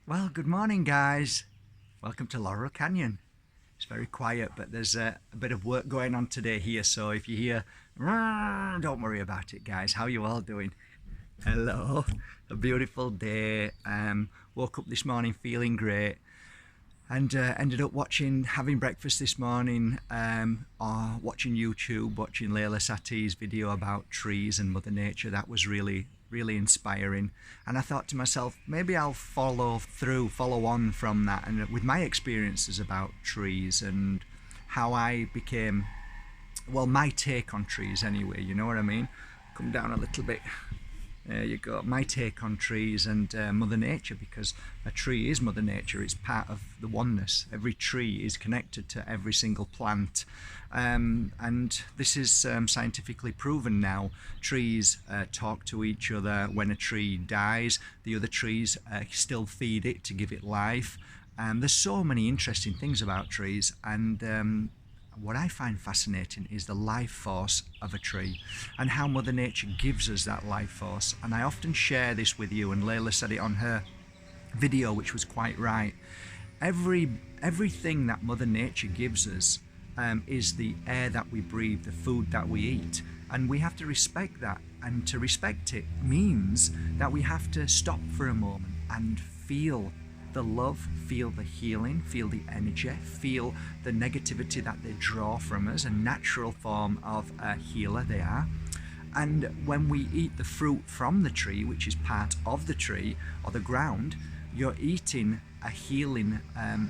Well, good morning, guys. Welcome to Laurel Canyon. It's very quiet, but there's a bit of work going on today here, so if you hear, don't worry about it, guys. How you all doing? Hello. A beautiful day. Woke up this morning feeling great and ended up having breakfast this morning, or watching YouTube, watching Layla Satie's video about trees and Mother Nature. That was really inspiring. And I thought to myself, maybe I'll follow on from that, and with my experiences about trees and how I became, well, my take on trees anyway, you know what I mean? Come down a little bit. There you go. My take on trees and Mother Nature, because a tree is Mother Nature. It's part of the oneness. Every tree is connected to every single plant. And this is scientifically proven now. Trees talk to each other. When a tree dies, the other trees still feed it to give it life. There's so many interesting things about trees, and what I find fascinating is the life force of a tree and how Mother Nature gives us that life force. And I often share this with you, and Layla said it on her video, which was quite right. Everything that Mother Nature gives us is the air that we breathe, the food that we eat, and we have to respect that. And to respect it means that we have to stop for a moment and feel the love, feel the healing, feel the energy, feel the negativity that they draw from us. A natural form of a healer they are. And when we eat the fruit from the tree, which is part of the tree or the ground, you're eating a healing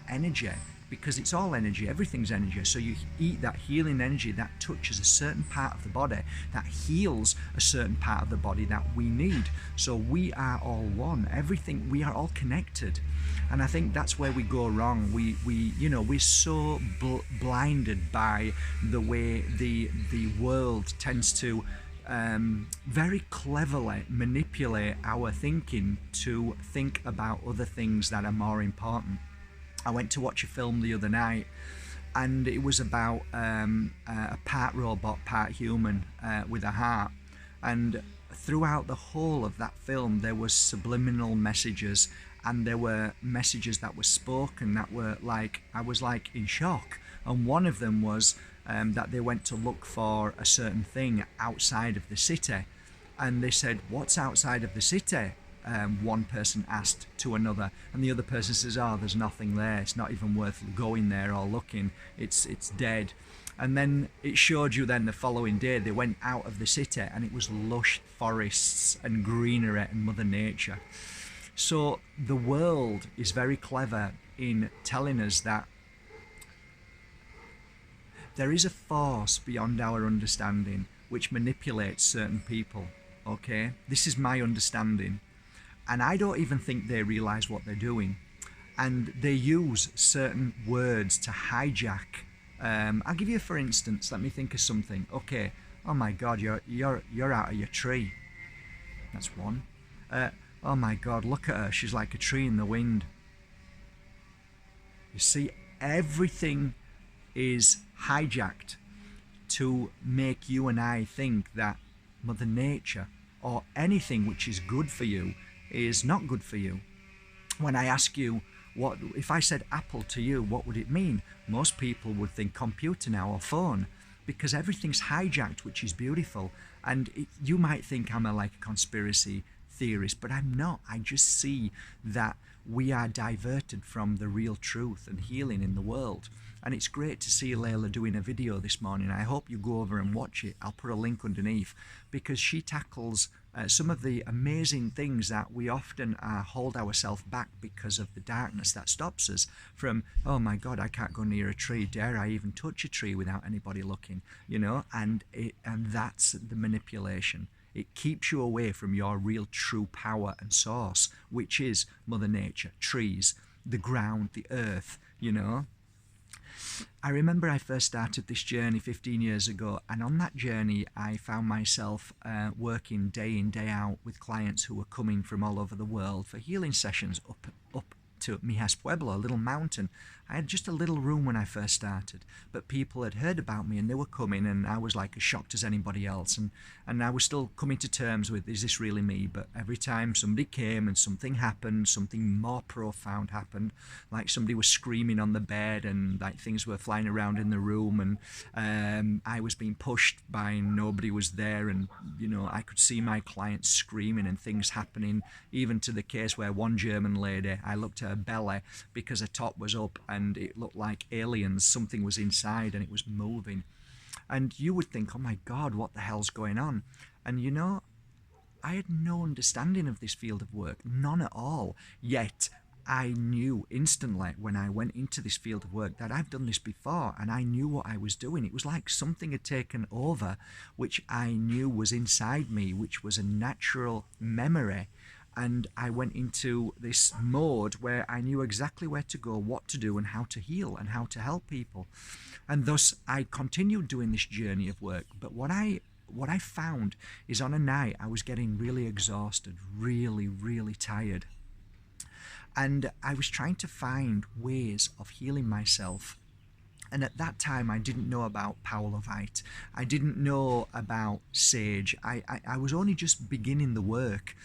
energy, because it's all energy, everything's energy. So you eat that healing energy that touches a certain part of the body, that heals a certain part of the body that we need. So we are all one. Everything, we are all connected. And I think that's where we go wrong. We're so blinded by the way the world tends to very cleverly manipulate our thinking to think about other things that are more important. I went to watch a film the other night, and it was about a part robot, part human, with a heart. And throughout the whole of that film, there was subliminal messages, and there were messages that were spoken that were like, I was like in shock. And one of them was that they went to look for a certain thing outside of the city, and they said, "What's outside of the city?" One person asked to another, and the other person says, "Oh, there's nothing there. It's not even worth going there or looking. It's dead." And then it showed you then the following day they went out of the city, and it was lush forests and greenery and Mother Nature. So the world is very clever in telling us that there is a force beyond our understanding which manipulates certain people. Okay, this is my understanding. And I don't even think they realize what they're doing. And they use certain words to hijack. I'll give you, for instance, let me think of something. Okay, oh my God, you're out of your tree. That's one. Oh my God, look at her. She's like a tree in the wind. You see, everything is hijacked to make you and I think that Mother Nature or anything which is good for you is not good for you. When I ask you, what if I said apple to you, what would it mean? Most people would think computer now, or phone, because everything's hijacked, which is beautiful. And you might think I'm like a conspiracy theorist, but I'm not. I just see that we are diverted from the real truth and healing in the world. And it's great to see Layla doing a video this morning. I hope you go over and watch it. I'll put a link underneath, because she tackles some of the amazing things that we often hold ourselves back because of the darkness that stops us from, oh my God, I can't go near a tree. Dare I even touch a tree without anybody looking? And that's the manipulation. It keeps you away from your real true power and source, which is Mother Nature, trees, the ground, the earth. I remember I first started this journey 15 years ago, and on that journey I found myself working day in, day out with clients who were coming from all over the world for healing sessions up to Mijas Pueblo, a little mountain. I had just a little room when I first started, but people had heard about me and they were coming, and I was like as shocked as anybody else. And I was still coming to terms with, is this really me? But every time somebody came and something happened, something more profound happened, like somebody was screaming on the bed and like things were flying around in the room, and I was being pushed by and nobody was there, and I could see my clients screaming and things happening, even to the case where one German lady, I looked at her belly because her top was up and it looked like aliens, something was inside and it was moving. And you would think, oh my God, what the hell's going on? And I had no understanding of this field of work, none at all. Yet I knew instantly when I went into this field of work that I've done this before, and I knew what I was doing. It was like something had taken over, which I knew was inside me, which was a natural memory. And I went into this mode where I knew exactly where to go, what to do, and how to heal and how to help people. And thus I continued doing this journey of work. But what I found is, on a night I was getting really exhausted, really, really tired. And I was trying to find ways of healing myself. And at that time, I didn't know about Paulovite. I didn't know about sage. I was only just beginning the work.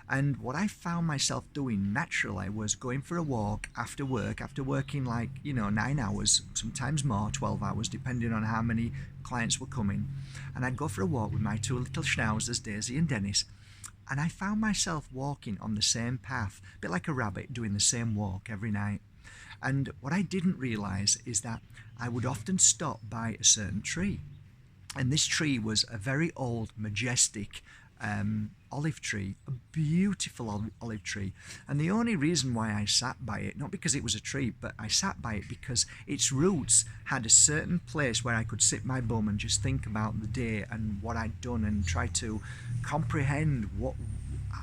And what I found myself doing naturally was going for a walk after work, after working 9 hours, sometimes more, 12 hours, depending on how many clients were coming. And I'd go for a walk with my two little schnauzers, Daisy and Dennis. And I found myself walking on the same path, a bit like a rabbit, doing the same walk every night. And what I didn't realize is that I would often stop by a certain tree. And this tree was a very old, majestic olive tree, a beautiful olive tree. And the only reason why I sat by it, not because it was a tree, but I sat by it because its roots had a certain place where I could sit my bum and just think about the day and what I'd done and try to comprehend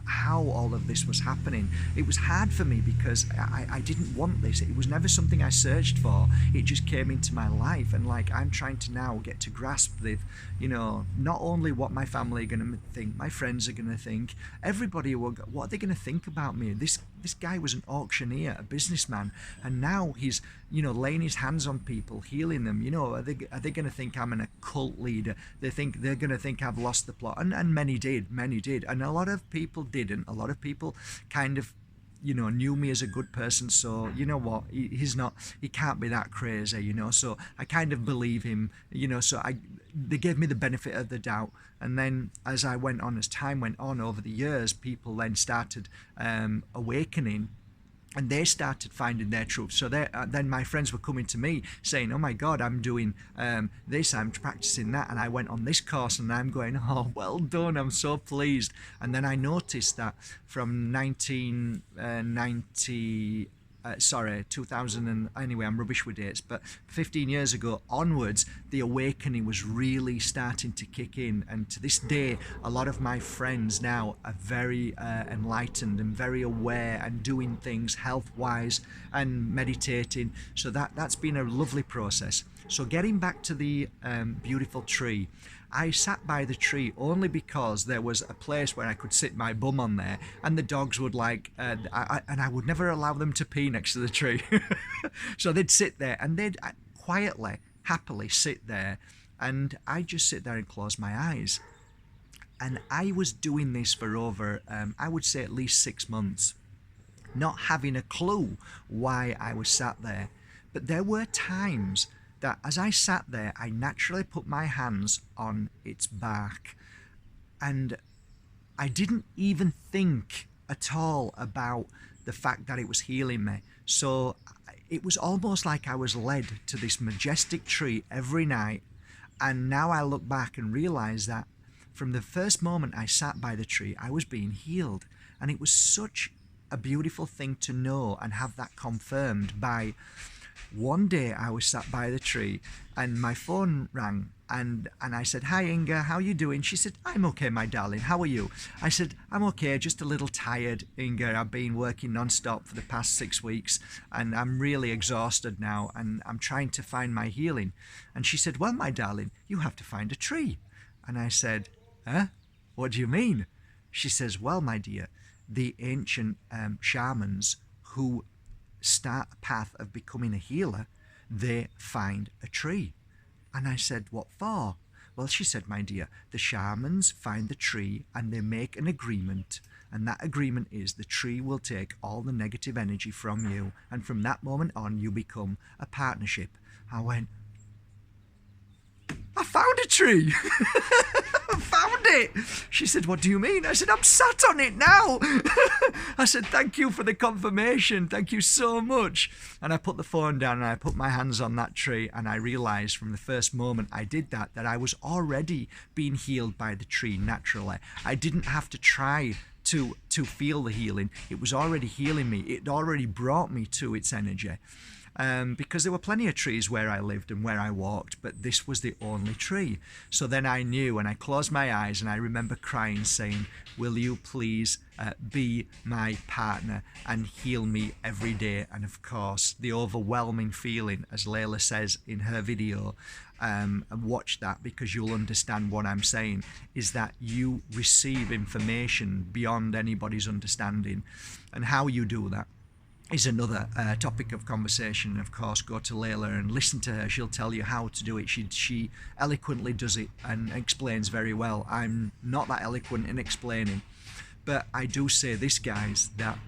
how all of this was happening. It was hard for me because I didn't want this. It was never something I searched for. It just came into my life, and I'm trying to now get to grasp with, not only what my family are going to think, my friends are going to think, everybody what are they going to think about me? This guy was an auctioneer, a businessman, and now he's laying his hands on people, healing them. Are they going to think I'm an occult leader? They're going to think I've lost the plot, and many did, and a lot of people didn't. A lot of people kind of knew me as a good person, so what, he can't be that crazy, so I kind of believe him, so they gave me the benefit of the doubt. And then as time went on over the years, people then started awakening, and they started finding their truth. So then my friends were coming to me saying, oh my God, I'm doing this, I'm practicing that, and I went on this course, and I'm going, oh, well done, I'm so pleased. And then I noticed that from 2000 and anyway, I'm rubbish with dates, but 15 years ago onwards, the awakening was really starting to kick in. And to this day, a lot of my friends now are very enlightened and very aware and doing things health-wise and meditating. So that's been a lovely process. So getting back to the beautiful tree, I sat by the tree only because there was a place where I could sit my bum on there, and the dogs would and I would never allow them to pee next to the tree. So they'd sit there and they'd quietly, happily sit there, and I'd just sit there and close my eyes. And I was doing this for over, I would say at least 6 months, not having a clue why I was sat there. But there were times that as I sat there, I naturally put my hands on its bark, and I didn't even think at all about the fact that it was healing me. So it was almost like I was led to this majestic tree every night. And now I look back and realize that from the first moment I sat by the tree, I was being healed. And it was such a beautiful thing to know and have that confirmed by one day. I was sat by the tree and my phone rang, and I said, hi Inga, how are you doing? She said, I'm okay, my darling, how are you? I said, I'm okay, just a little tired, Inga. I've been working non-stop for the past 6 weeks and I'm really exhausted now, and I'm trying to find my healing. And she said, well, my darling, you have to find a tree. And I said, huh? What do you mean? She says, well, my dear, the ancient shamans who start a path of becoming a healer, they find a tree. And I said, what for? Well, she said, my dear, the shamans find the tree and they make an agreement. And that agreement is the tree will take all the negative energy from you. And from that moment on, you become a partnership. I went, I found a tree. I found it. She said, what do you mean? I said, I'm sat on it now. I said, thank you for the confirmation. Thank you so much. And I put the phone down and I put my hands on that tree, and I realized from the first moment I did that I was already being healed by the tree naturally. I didn't have to try to feel the healing. It was already healing me. It already brought me to its energy. Because there were plenty of trees where I lived and where I walked, but this was the only tree. So then I knew, and I closed my eyes, and I remember crying, saying, will you please be my partner and heal me every day? And of course, the overwhelming feeling, as Layla says in her video, and watch that because you'll understand what I'm saying, is that you receive information beyond anybody's understanding. And how you do that is another topic of conversation. Of course, go to Layla and listen to her. She'll tell you how to do it. She eloquently does it and explains very well. I'm not that eloquent in explaining, but I do say this, guys, that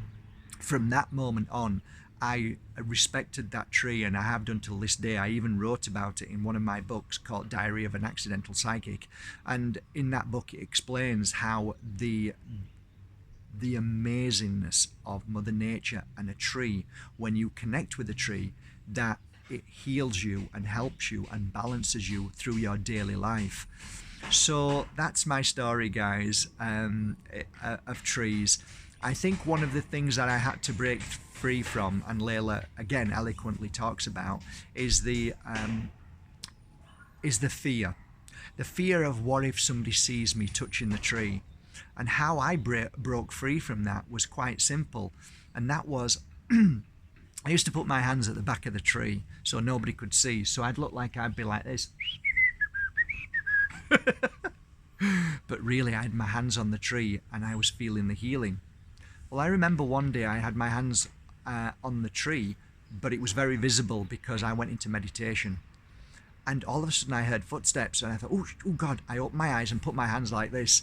from that moment on, I respected that tree, and I have done till this day. I even wrote about it in one of my books called Diary of an Accidental Psychic, and in that book it explains how the amazingness of Mother Nature and a tree, when you connect with a tree, that it heals you and helps you and balances you through your daily life. So that's my story, guys, of trees. I think one of the things that I had to break free from, and Layla again eloquently talks about, is the fear of what if somebody sees me touching the tree. And how I broke free from that was quite simple. And that was, I used to put my hands at the back of the tree so nobody could see. So I'd look like I'd be like this. But really, I had my hands on the tree and I was feeling the healing. Well, I remember one day I had my hands on the tree, but it was very visible because I went into meditation. And all of a sudden I heard footsteps and I thought, oh God, I opened my eyes and put my hands like this.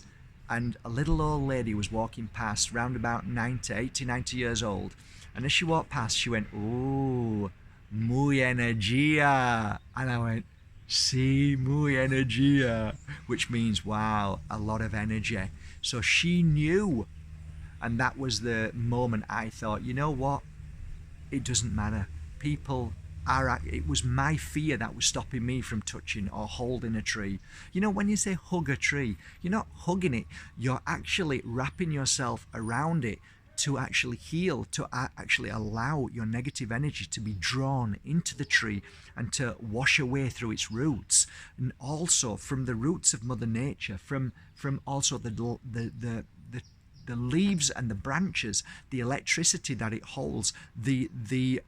And a little old lady was walking past, round about 90 years old. And as she walked past, she went, "Oh, muy energía." And I went, "Sí, muy energía," which means, wow, a lot of energy. So she knew. And that was the moment I thought, you know what? It doesn't matter. It was my fear that was stopping me from touching or holding a tree. You know, when you say hug a tree, you're not hugging it. You're actually wrapping yourself around it to actually heal, to actually allow your negative energy to be drawn into the tree and to wash away through its roots. And also from the roots of Mother Nature, from also the leaves and the branches, the electricity that it holds, the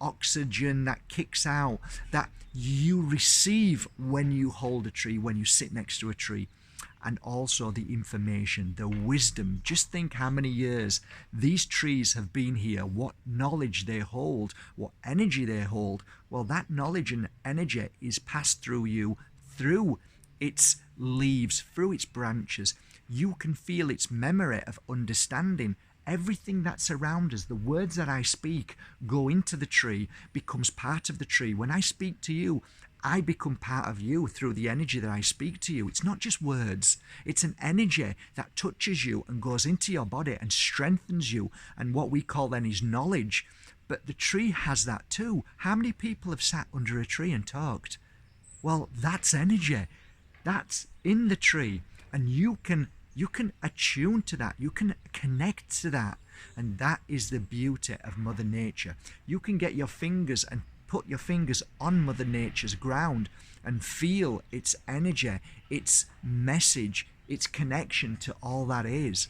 oxygen that kicks out, that you receive when you hold a tree, when you sit next to a tree, and also the information, the wisdom. Just think how many years these trees have been here, what knowledge they hold, what energy they hold. Well, that knowledge and energy is passed through you, through its leaves, through its branches. You can feel its memory of understanding. Everything that's around us, the words that I speak go into the tree, becomes part of the tree. When I speak to you, I become part of you through the energy that I speak to you. It's not just words. It's an energy that touches you and goes into your body and strengthens you. And what we call then is knowledge. But the tree has that too. How many people have sat under a tree and talked? Well, that's energy. That's in the tree. And you can attune to that. You can connect to that. And that is the beauty of Mother Nature. You can get your fingers and put your fingers on Mother Nature's ground and feel its energy, its message, its connection to all that is.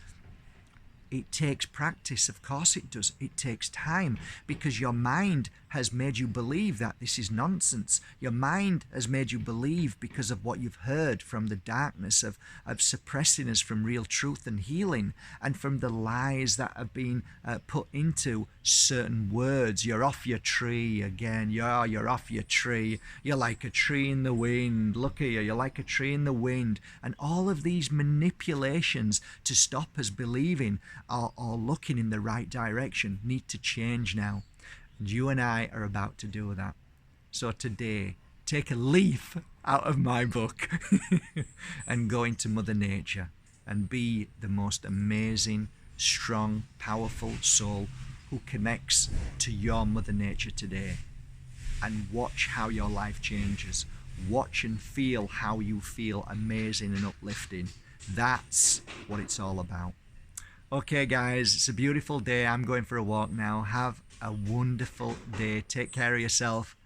It takes practice, of course it does. It takes time, because your mind has made you believe that this is nonsense. Your mind has made you believe, because of what you've heard from the darkness of suppressing us from real truth and healing, and from the lies that have been put into certain words. You're off your tree again. You're off your tree. You're like a tree in the wind. Look at you. You're like a tree in the wind. And all of these manipulations to stop us believing or looking in the right direction need to change now. And you and I are about to do that. So today, take a leaf out of my book and go into Mother Nature and be the most amazing, strong, powerful soul who connects to your Mother Nature today. And watch how your life changes. Watch and feel how you feel amazing and uplifting. That's what it's all about. Okay guys, it's a beautiful day. I'm going for a walk now. Have a wonderful day. Take care of yourself.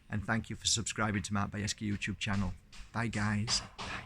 And thank you for subscribing to Mark Bayeski YouTube channel. Bye guys. Bye.